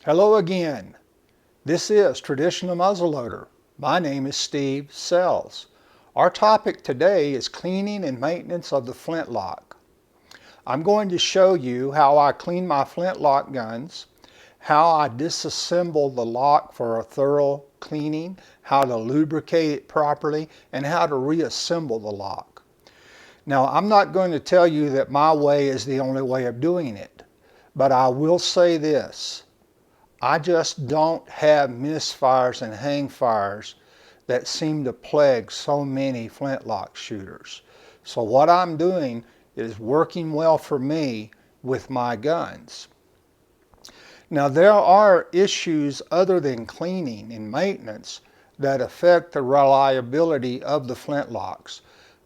Hello again. This is Traditional Muzzleloader. My name is Steve Sells. Our topic today is cleaning and maintenance of the Flintlock. I'm going to show you how I clean my Flintlock guns, how I disassemble the lock for a thorough cleaning, how to lubricate it properly, and how to reassemble the lock. Now, I'm not going to tell you that my way is the only way of doing it, but I will say this. I just don't have misfires and hang fires that seem to plague so many Flintlock shooters. So what I'm doing is working well for me with my guns. Now there are issues other than cleaning and maintenance that affect the reliability of the Flintlocks,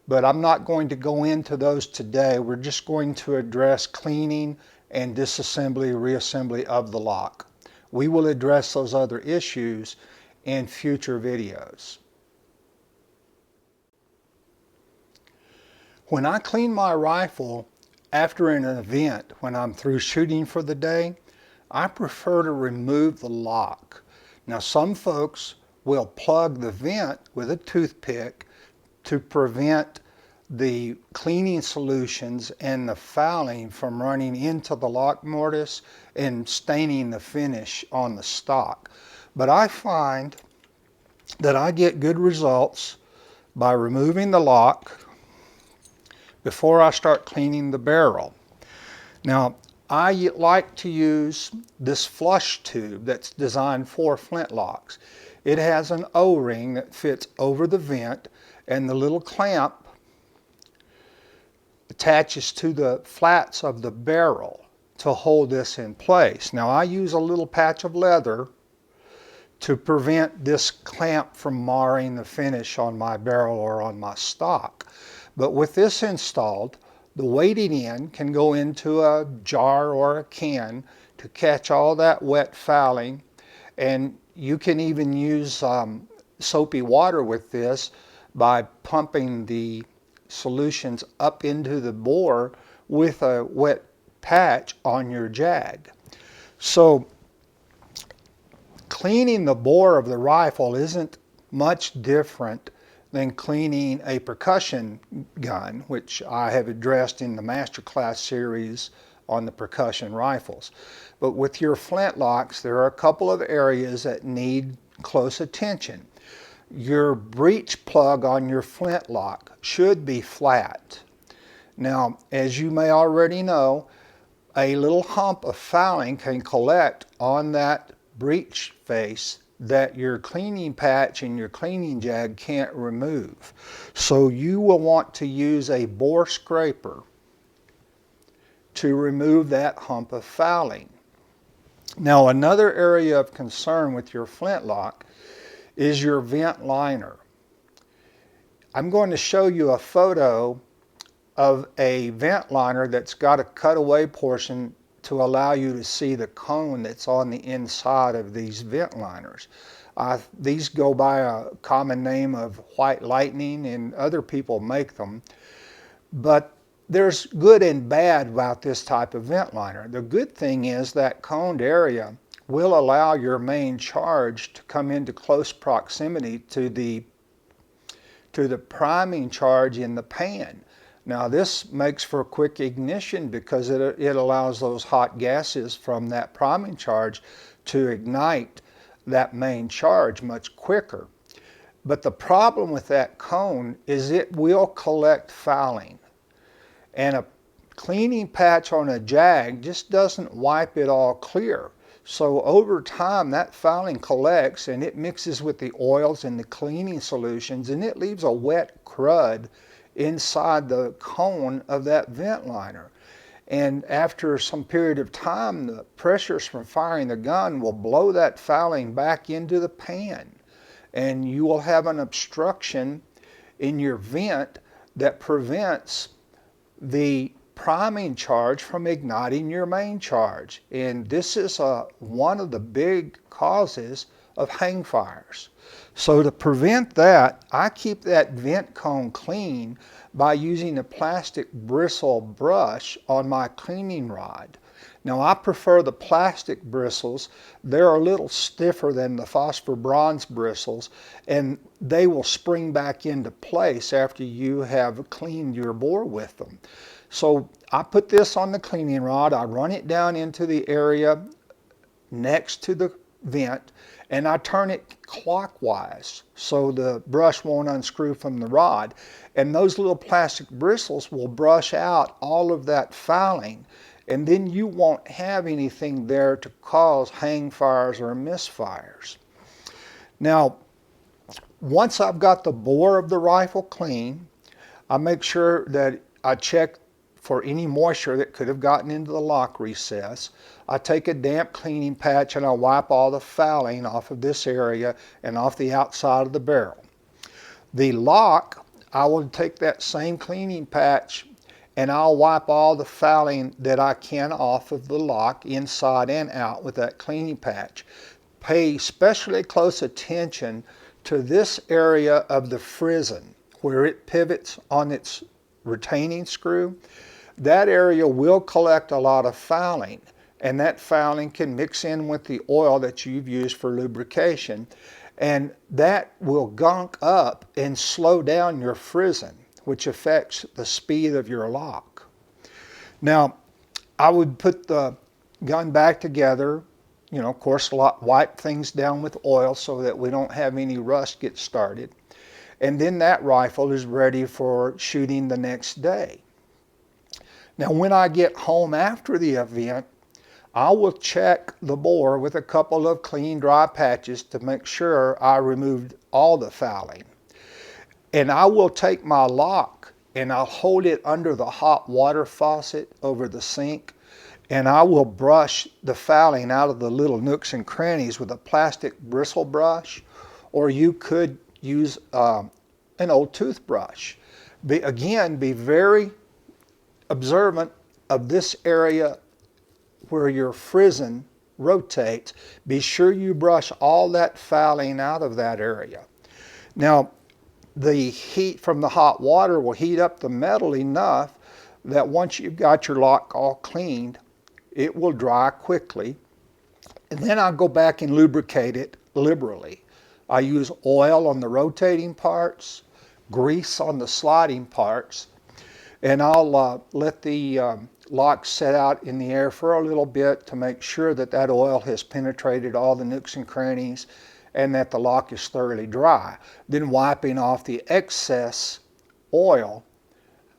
but I'm not going to go into those today. We're just going to address cleaning and disassembly, reassembly of the lock. We will address those other issues in future videos. When I clean my rifle after an event, when I'm through shooting for the day, I prefer to remove the lock. Now some folks will plug the vent with a toothpick to prevent the cleaning solutions and the fouling from running into the lock mortise and staining the finish on the stock. But I find that I get good results by removing the lock before I start cleaning the barrel. Now, I like to use this flush tube that's designed for Flintlocks. It has an O-ring that fits over the vent, and the little clamp attaches to the flats of the barrel to hold this in place. Now I use a little patch of leather to prevent this clamp from marring the finish on my barrel or on my stock. But with this installed, the weighted end can go into a jar or a can to catch all that wet fouling, and you can even use soapy water with this by pumping the solutions up into the bore with a wet patch on your jag. So cleaning the bore of the rifle isn't much different than cleaning a percussion gun, which I have addressed in the Masterclass series on the percussion rifles. But with your Flintlocks, there are a couple of areas that need close attention. Your breech plug on your Flintlock should be flat. Now, as you may already know, a little hump of fouling can collect on that breech face that your cleaning patch and your cleaning jag can't remove. So you will want to use a bore scraper to remove that hump of fouling. Now, another area of concern with your Flintlock is your vent liner. I'm going to show you a photo of a vent liner that's got a cutaway portion to allow you to see the cone that's on the inside of these vent liners. These go by a common name of white lightning, and other people make them. But there's good and bad about this type of vent liner. The good thing is that coned area will allow your main charge to come into close proximity to the priming charge in the pan. Now this makes for quick ignition because it allows those hot gases from that priming charge to ignite that main charge much quicker. But the problem with that cone is it will collect fouling. And a cleaning patch on a jag just doesn't wipe it all clear. So over time that fouling collects and it mixes with the oils and the cleaning solutions, and it leaves a wet crud inside the cone of that vent liner. And after some period of time, the pressures from firing the gun will blow that fouling back into the pan, and you will have an obstruction in your vent that prevents the priming charge from igniting your main charge. And this is one of the big causes of hang fires. So to prevent that, I keep that vent cone clean by using a plastic bristle brush on my cleaning rod. Now I prefer the plastic bristles. They're a little stiffer than the phosphor bronze bristles, and they will spring back into place after you have cleaned your bore with them. So I put this on the cleaning rod, I run it down into the area next to the vent, and I turn it clockwise so the brush won't unscrew from the rod. And those little plastic bristles will brush out all of that fouling, and then you won't have anything there to cause hang fires or misfires. Now, once I've got the bore of the rifle clean, I make sure that I check for any moisture that could have gotten into the lock recess. I take a damp cleaning patch and I wipe all the fouling off of this area and off the outside of the barrel. The lock, I will take that same cleaning patch and I'll wipe all the fouling that I can off of the lock inside and out with that cleaning patch. Pay especially close attention to this area of the frizzen where it pivots on its retaining screw. That area will collect a lot of fouling, and that fouling can mix in with the oil that you've used for lubrication, and that will gunk up and slow down your frizzen, which affects the speed of your lock. Now, I would put the gun back together, of course, wipe things down with oil so that we don't have any rust get started. And then that rifle is ready for shooting the next day. Now, when I get home after the event, I will check the bore with a couple of clean, dry patches to make sure I removed all the fouling. And I will take my lock and I'll hold it under the hot water faucet over the sink, and I will brush the fouling out of the little nooks and crannies with a plastic bristle brush, or you could use an old toothbrush. Be very observant of this area where your frizzen rotates. Be sure you brush all that fouling out of that area. Now, the heat from the hot water will heat up the metal enough that once you've got your lock all cleaned, it will dry quickly. And then I'll go back and lubricate it liberally. I use oil on the rotating parts, grease on the sliding parts, and I'll let the lock set out in the air for a little bit to make sure that that oil has penetrated all the nooks and crannies and that the lock is thoroughly dry. Then wiping off the excess oil,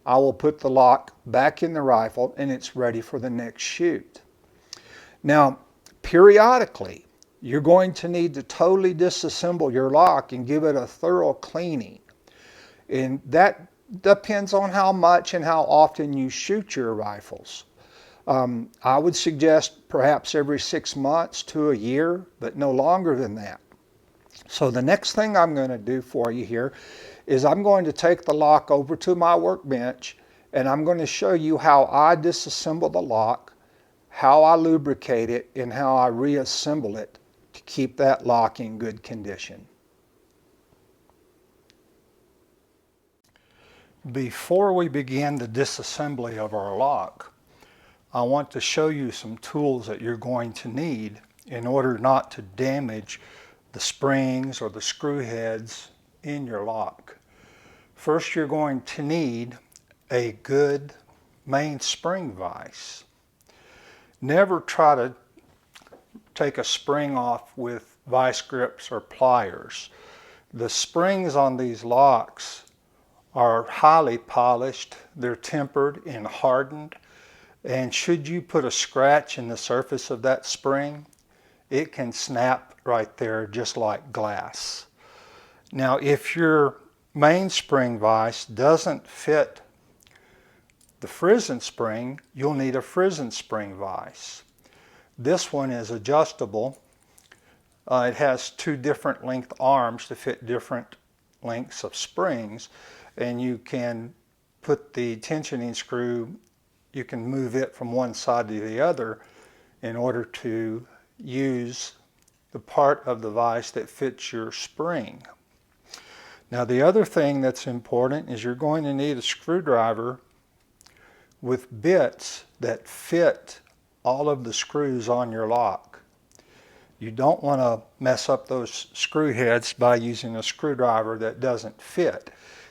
I will put the lock back in the rifle and it's ready for the next shoot. Now, periodically, you're going to need to totally disassemble your lock and give it a thorough cleaning. And that depends on how much and how often you shoot your rifles. I would suggest perhaps every 6 months to a year, but no longer than that. So the next thing I'm going to do for you here is I'm going to take the lock over to my workbench and I'm going to show you how I disassemble the lock, how I lubricate it, and how I reassemble it to keep that lock in good condition. Before we begin the disassembly of our lock, I want to show you some tools that you're going to need in order not to damage the springs or the screw heads in your lock. First, you're going to need a good mainspring vise. Never try to take a spring off with vice grips or pliers. The springs on these locks are highly polished, they're tempered and hardened, and should you put a scratch in the surface of that spring, it can snap right there just like glass. Now, if your mainspring vise doesn't fit the frizzen spring, you'll need a frizzen spring vise. This one is adjustable. It has 2 different length arms to fit different lengths of springs, and you can put the tensioning screw, you can move it from one side to the other in order to use the part of the vise that fits your spring. Now the other thing that's important is you're going to need a screwdriver with bits that fit all of the screws on your lock. You don't want to mess up those screw heads by using a screwdriver that doesn't fit.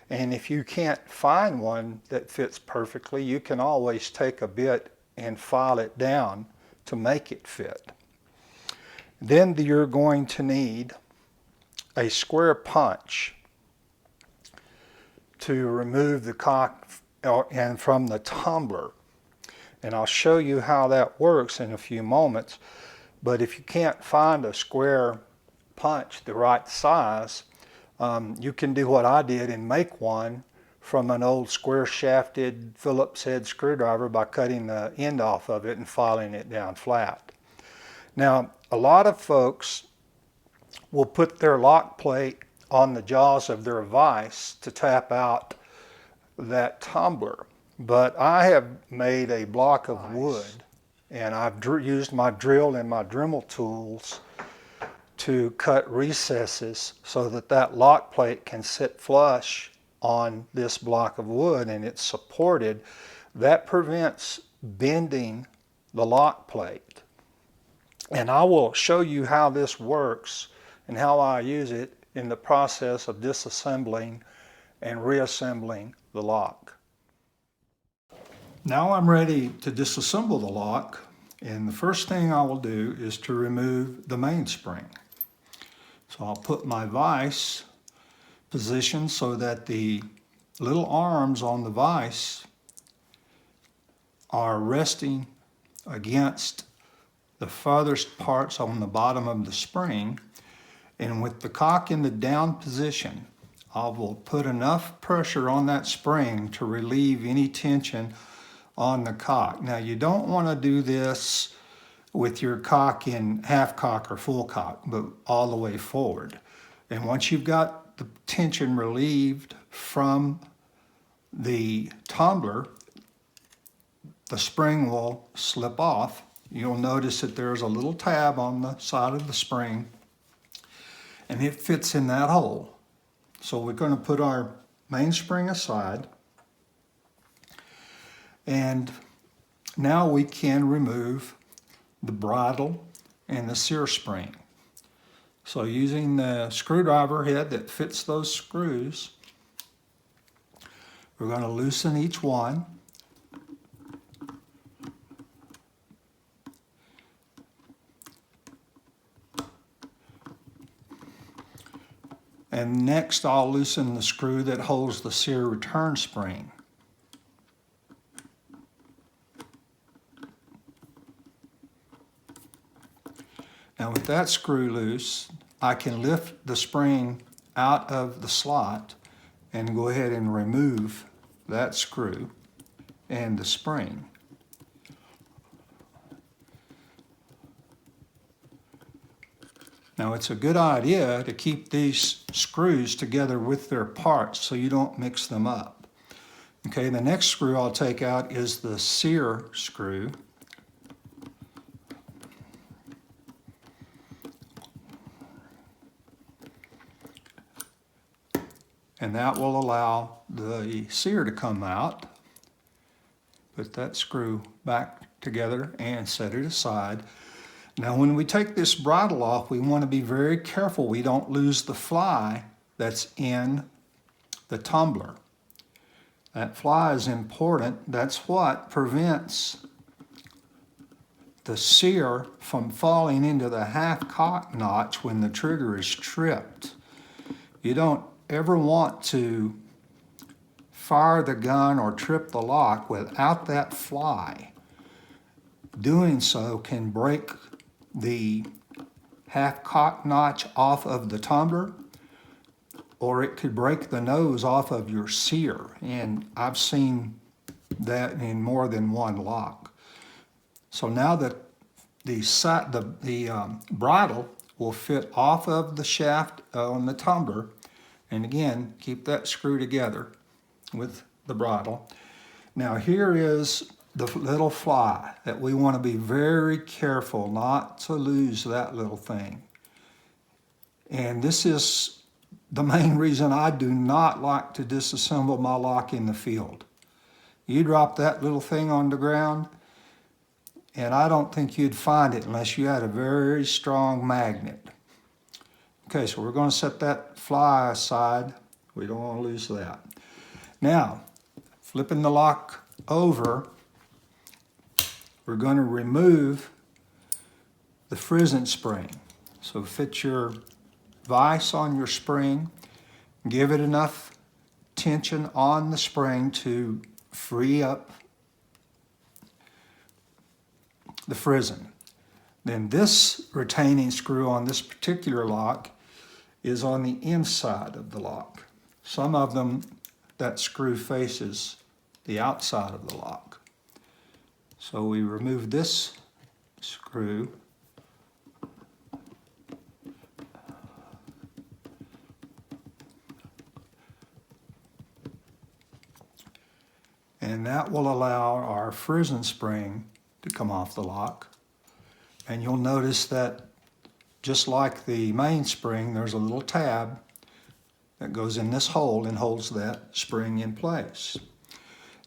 And if you can't find one that fits perfectly, you can always take a bit and file it down to make it fit. Then you're going to need a square punch to remove the cock and from the tumbler. And I'll show you how that works in a few moments. But if you can't find a square punch the right size, you can do what I did and make one from an old square shafted Phillips head screwdriver by cutting the end off of it and filing it down flat. Now, a lot of folks will put their lock plate on the jaws of their vise to tap out that tumbler. But I have made a block of wood, and I've used my drill and my Dremel tools to cut recesses so that that lock plate can sit flush on this block of wood and it's supported. That prevents bending the lock plate. And I will show you how this works and how I use it in the process of disassembling and reassembling the lock. Now I'm ready to disassemble the lock, and the first thing I will do is to remove the mainspring. So I'll put my vise positioned so that the little arms on the vise are resting against the farthest parts on the bottom of the spring, and with the cock in the down position, I will put enough pressure on that spring to relieve any tension on the cock. Now you don't want to do this with your cock in half cock or full cock, but all the way forward. And once you've got the tension relieved from the tumbler, the spring will slip off. You'll notice that there's a little tab on the side of the spring, and it fits in that hole. So we're going to put our mainspring aside, and now we can remove the bridle and the sear spring. So using the screwdriver head that fits those screws, we're going to loosen each one. And next I'll loosen the screw that holds the sear return spring. Now with that screw loose, I can lift the spring out of the slot and go ahead and remove that screw and the spring. Now it's a good idea to keep these screws together with their parts so you don't mix them up. Okay, the next screw I'll take out is the sear screw. And that will allow the sear to come out. Put that screw back together and set it aside. Now when we take this bridle off, we want to be very careful we don't lose the fly that's in the tumbler. That fly is important. That's what prevents the sear from falling into the half cock notch when the trigger is tripped. You don't ever want to fire the gun or trip the lock without that fly. Doing so can break the half cock notch off of the tumbler, or it could break the nose off of your sear, and I've seen that in more than one lock. So now that the bridle will fit off of the shaft on the tumbler, and again, keep that screw together with the bridle. Now here is the little fly that we want to be very careful not to lose that little thing. And this is the main reason I do not like to disassemble my lock in the field. You drop that little thing on the ground, and I don't think you'd find it unless you had a very strong magnet. Okay, so we're going to set that fly aside. We don't want to lose that. Now, flipping the lock over, we're going to remove the frisson spring. So fit your vise on your spring, give it enough tension on the spring to free up the frisson. Then this retaining screw on this particular lock is on the inside of the lock. Some of them, that screw faces the outside of the lock. So we remove this screw, and that will allow our frisson spring to come off the lock. And you'll notice that just like the mainspring, there's a little tab that goes in this hole and holds that spring in place.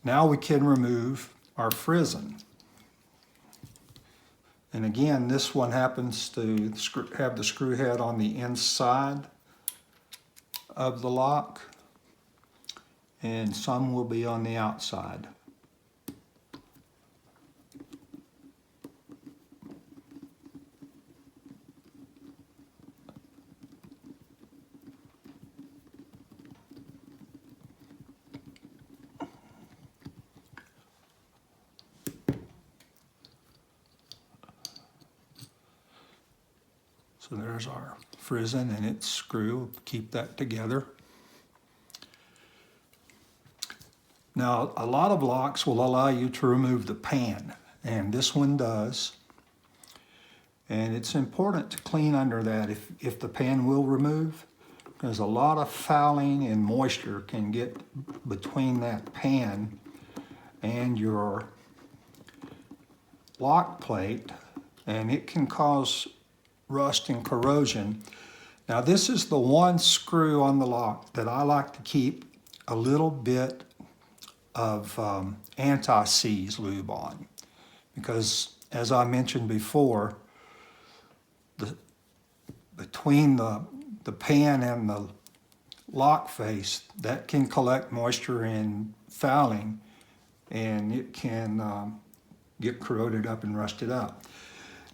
Now we can remove our frisson. And again, this one happens to have the screw head on the inside of the lock, and some will be on the outside. So there's our frisson and its screw. Keep that together. Now, a lot of locks will allow you to remove the pan, and this one does. And it's important to clean under that if the pan will remove, because a lot of fouling and moisture can get between that pan and your lock plate, and it can cause rust and corrosion. Now, this is the one screw on the lock that I like to keep a little bit of anti-seize lube on, because as I mentioned before, between the pan and the lock face, that can collect moisture and fouling, and it can get corroded up and rusted up.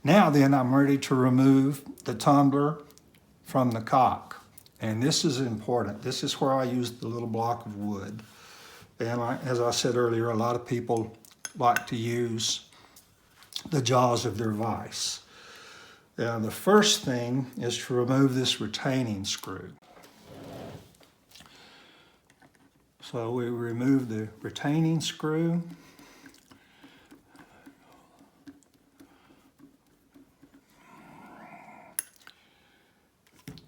Now then, I'm ready to remove the tumbler from the cock. And this is important. This is where I use the little block of wood. And as I said earlier, a lot of people like to use the jaws of their vise. Now, the first thing is to remove this retaining screw. So we remove the retaining screw.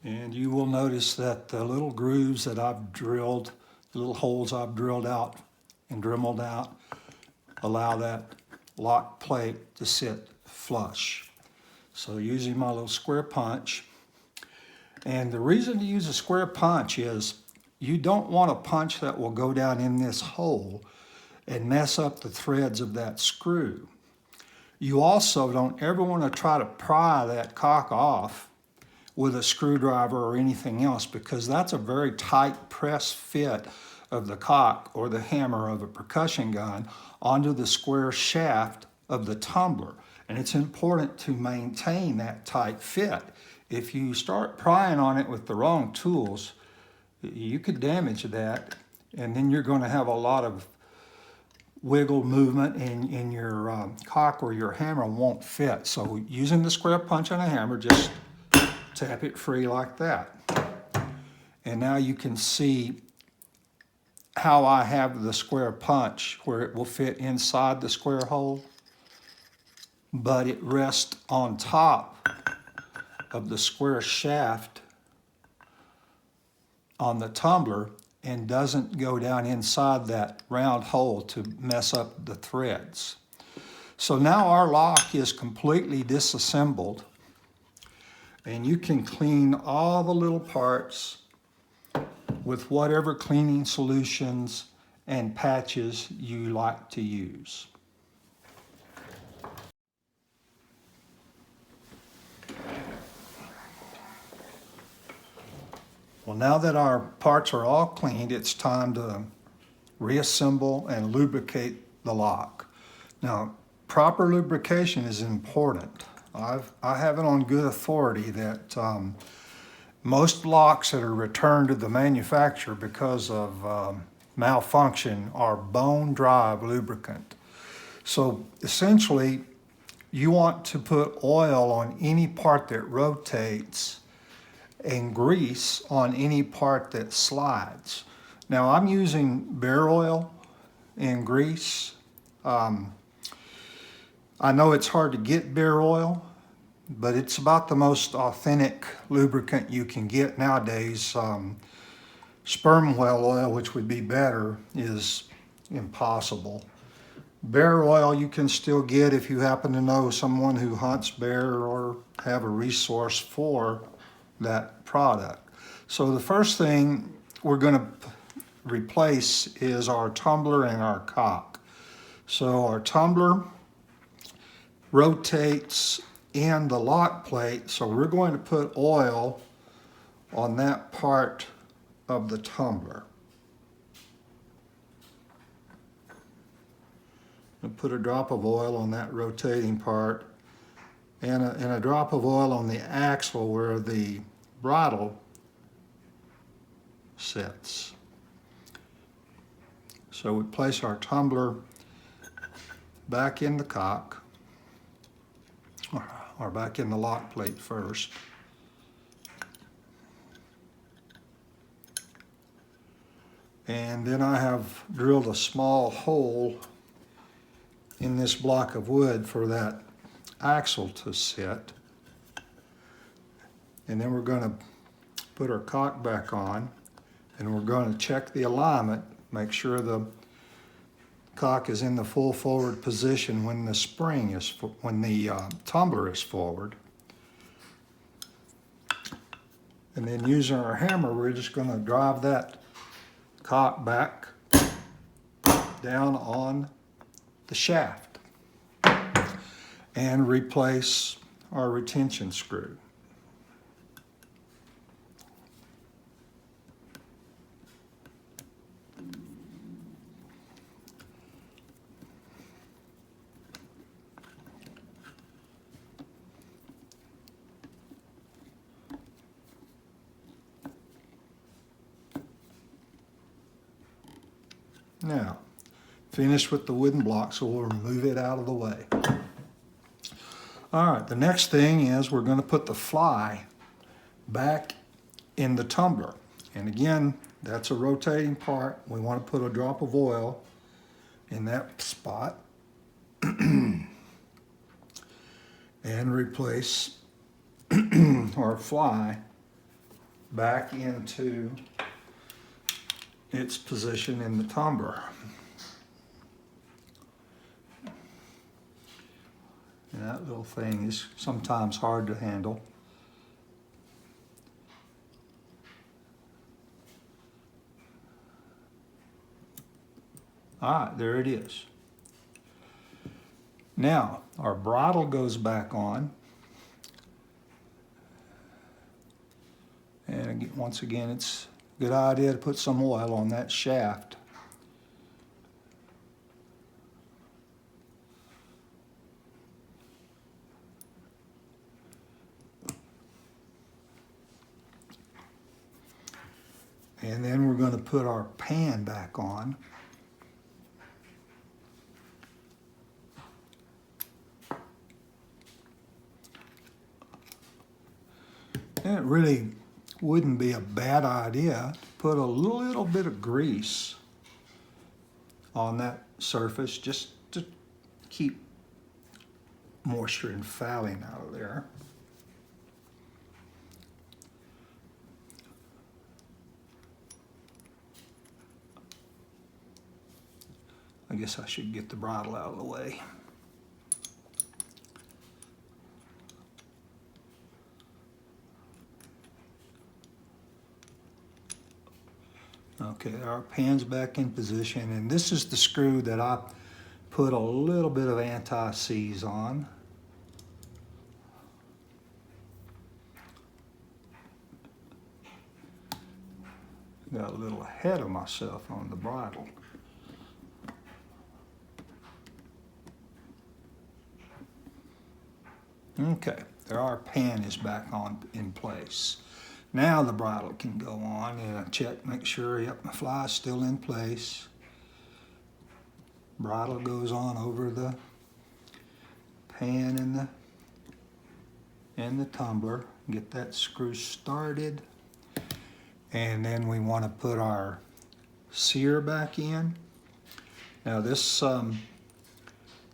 And you will notice that the little grooves that I've drilled, the little holes I've drilled out and dremeled out, allow that lock plate to sit flush. So using my little square punch, and the reason to use a square punch is you don't want a punch that will go down in this hole and mess up the threads of that screw. You also don't ever want to try to pry that cock off with a screwdriver or anything else, because that's a very tight press fit of the cock or the hammer of a percussion gun onto the square shaft of the tumbler. And it's important to maintain that tight fit. If you start prying on it with the wrong tools, you could damage that, and then you're going to have a lot of wiggle movement in your cock, or your hammer won't fit. So using the square punch on a hammer, just tap it free like that. And now you can see how I have the square punch where it will fit inside the square hole, but it rests on top of the square shaft on the tumbler and doesn't go down inside that round hole to mess up the threads. So now our lock is completely disassembled. And you can clean all the little parts with whatever cleaning solutions and patches you like to use. Well, now that our parts are all cleaned, it's time to reassemble and lubricate the lock. Now, proper lubrication is important. I have it on good authority that most locks that are returned to the manufacturer because of malfunction are bone dry lubricant. So essentially, you want to put oil on any part that rotates and grease on any part that slides. Now I'm using bear oil and grease. I know it's hard to get bear oil, but it's about the most authentic lubricant you can get nowadays. Sperm whale oil, which would be better, is impossible. Bear oil you can still get if you happen to know someone who hunts bear or have a resource for that product. So the first thing we're going to replace is our tumbler and our cock. So our tumbler rotates in the lock plate, so we're going to put oil on that part of the tumbler. And put a drop of oil on that rotating part and a drop of oil on the axle where the bridle sits. So we place our tumbler back in the cock, or back in the lock plate first. And then I have drilled a small hole in this block of wood for that axle to sit. And then we're going to put our cock back on, and we're going to check the alignment, make sure the cock is in the full forward position when the tumbler is forward. And then using our hammer, we're just going to drive that cock back down on the shaft and replace our retention screw. Now, finished with the wooden block, so we'll move it out of the way. All right, the next thing is we're going to put the fly back in the tumbler. And again, that's a rotating part. We want to put a drop of oil in that spot and replace our fly back into its position in the tumbler. And that little thing is sometimes hard to handle. All right, there it is. Now, our bridle goes back on. And once again, it's a good idea to put some oil on that shaft. And then we're going to put our pan back on. And it really wouldn't be a bad idea to put a little bit of grease on that surface just to keep moisture and fouling out of there. I guess I should get the bridle out of the way. Okay, our pan's back in position, and this is the screw that I put a little bit of anti-seize on. Got a little ahead of myself on the bridle. Okay, there our pan is back on in place. Now the bridle can go on, and I check, make sure, yep, my fly is still in place. Bridle goes on over the pan and the tumbler. Get that screw started. And then we want to put our sear back in. Now this, the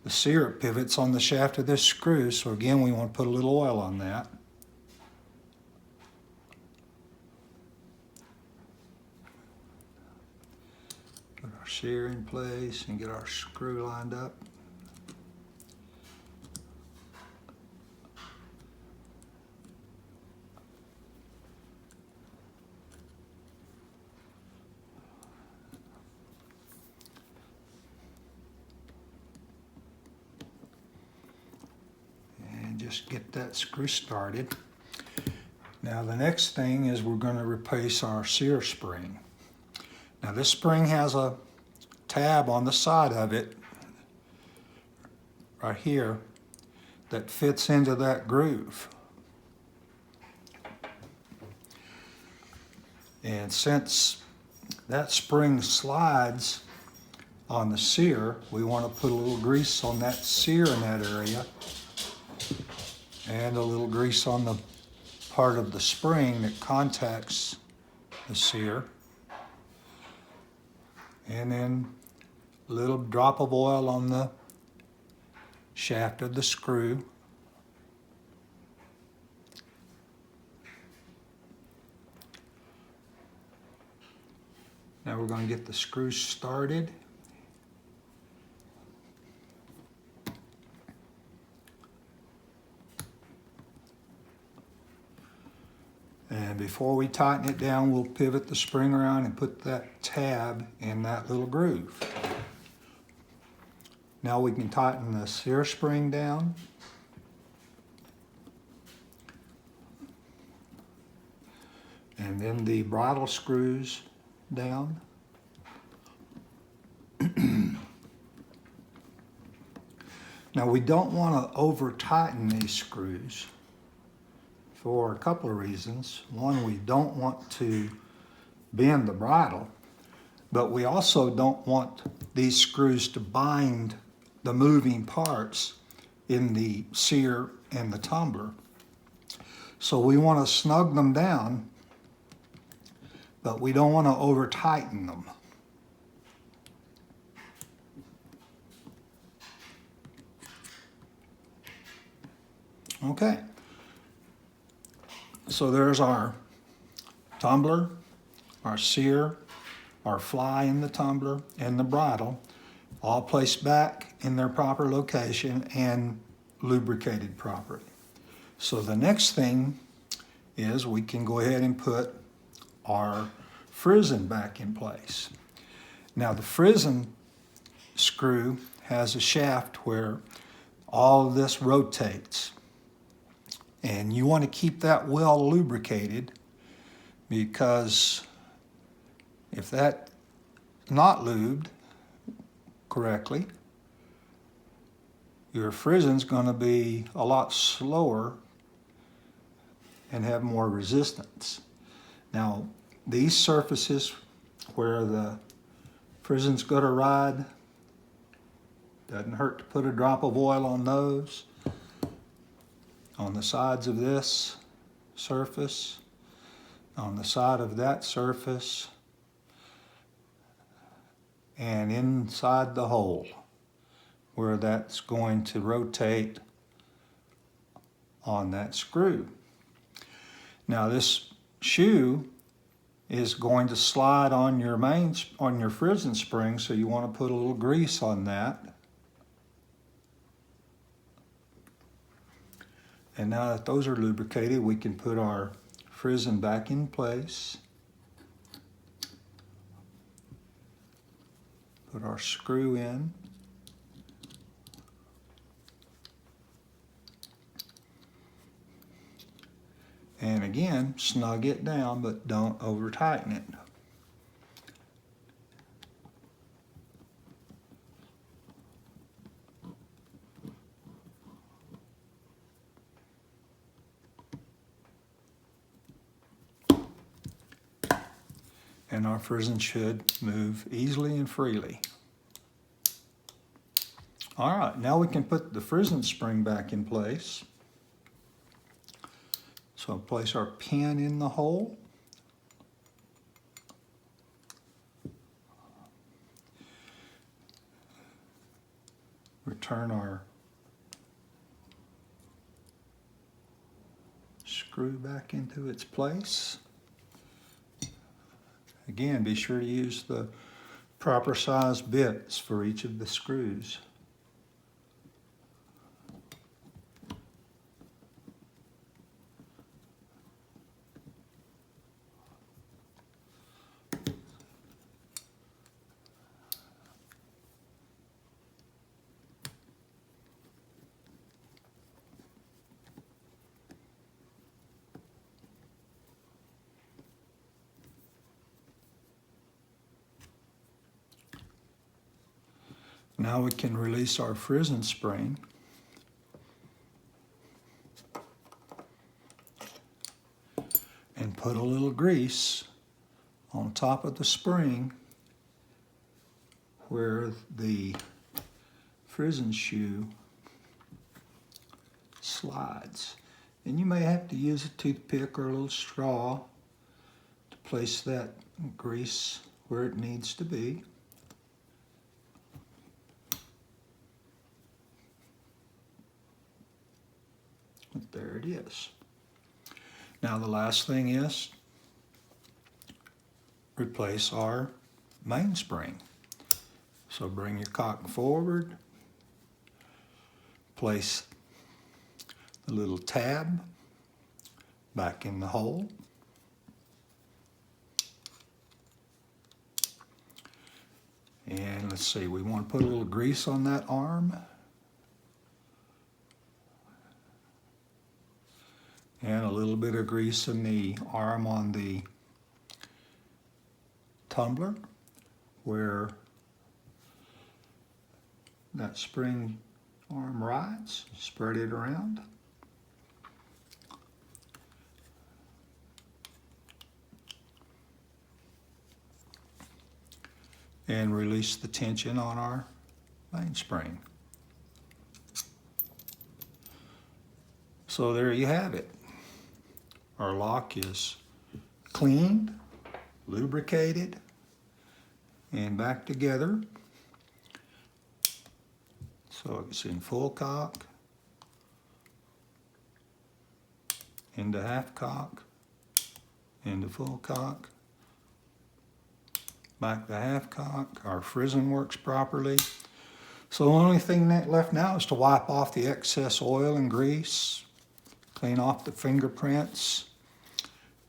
sear pivots on the shaft of this screw, so again we want to put a little oil on that. Put our sear in place and get our screw lined up. Just get that screw started. Now the next thing is we're going to replace our sear spring. Now this spring has a tab on the side of it right here that fits into that groove. And since that spring slides on the sear, we want to put a little grease on that sear in that area, and a little grease on the part of the spring that contacts the sear. And then a little drop of oil on the shaft of the screw. Now we're going to get the screw started. And before we tighten it down, we'll pivot the spring around and put that tab in that little groove. Now we can tighten the sear spring down. And then the bridle screws down. Now we don't want to over tighten these screws for a couple of reasons. One, we don't want to bend the bridle, but we also don't want these screws to bind the moving parts in the sear and the tumbler. So we want to snug them down, but we don't want to over tighten them. Okay. So there's our tumbler, our sear, our fly in the tumbler, and the bridle, all placed back in their proper location and lubricated properly. So the next thing is we can go ahead and put our frizzen back in place. Now the frizzen screw has a shaft where all of this rotates. And you want to keep that well lubricated, because if that's not lubed correctly, your frizzen's going to be a lot slower and have more resistance. Now, these surfaces where the frizzen's going to ride, doesn't hurt to put a drop of oil on those. On the sides of this surface, on the side of that surface, and inside the hole where that's going to rotate on that screw. Now this shoe is going to slide on your frizzen spring, so you want to put a little grease on that. And now that those are lubricated, we can put our frizzen back in place. Put our screw in. And again, snug it down, but don't over tighten it. And our frizzen should move easily and freely. All right, now we can put the frizzen spring back in place. So place our pin in the hole. Return our screw back into its place. Again, be sure to use the proper size bits for each of the screws. Now we can release our frizzen spring. And put a little grease on top of the spring where the frizzen shoe slides. And you may have to use a toothpick or a little straw to place that grease where it needs to be. But there it is. Now the last thing is replace our mainspring. So bring your cock forward, place the little tab back in the hole. And let's see, we want to put a little grease on that arm. And a little bit of grease in the arm on the tumbler where that spring arm rides. Spread it around. And release the tension on our mainspring. So there you have it. Our lock is cleaned, lubricated, and back together. So it's in full cock, into half cock, into full cock, back to half cock. Our frizzen works properly. So the only thing left now is to wipe off the excess oil and grease, clean off the fingerprints,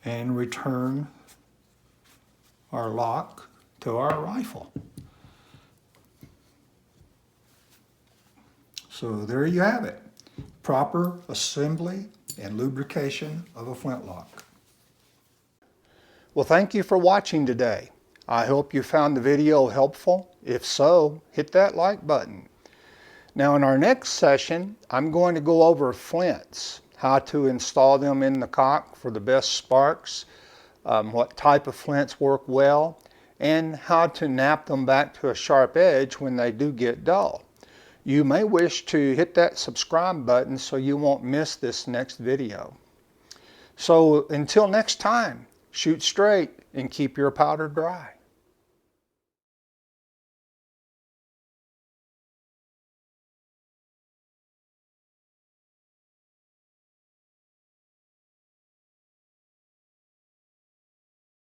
and return our lock to our rifle. So there you have it. Proper assembly and lubrication of a flintlock. Well, thank you for watching today. I hope you found the video helpful. If so, hit that like button. Now in our next session, I'm going to go over flints, how to install them in the cock for the best sparks, what type of flints work well, and how to nap them back to a sharp edge when they do get dull. You may wish to hit that subscribe button so you won't miss this next video. So until next time, shoot straight and keep your powder dry.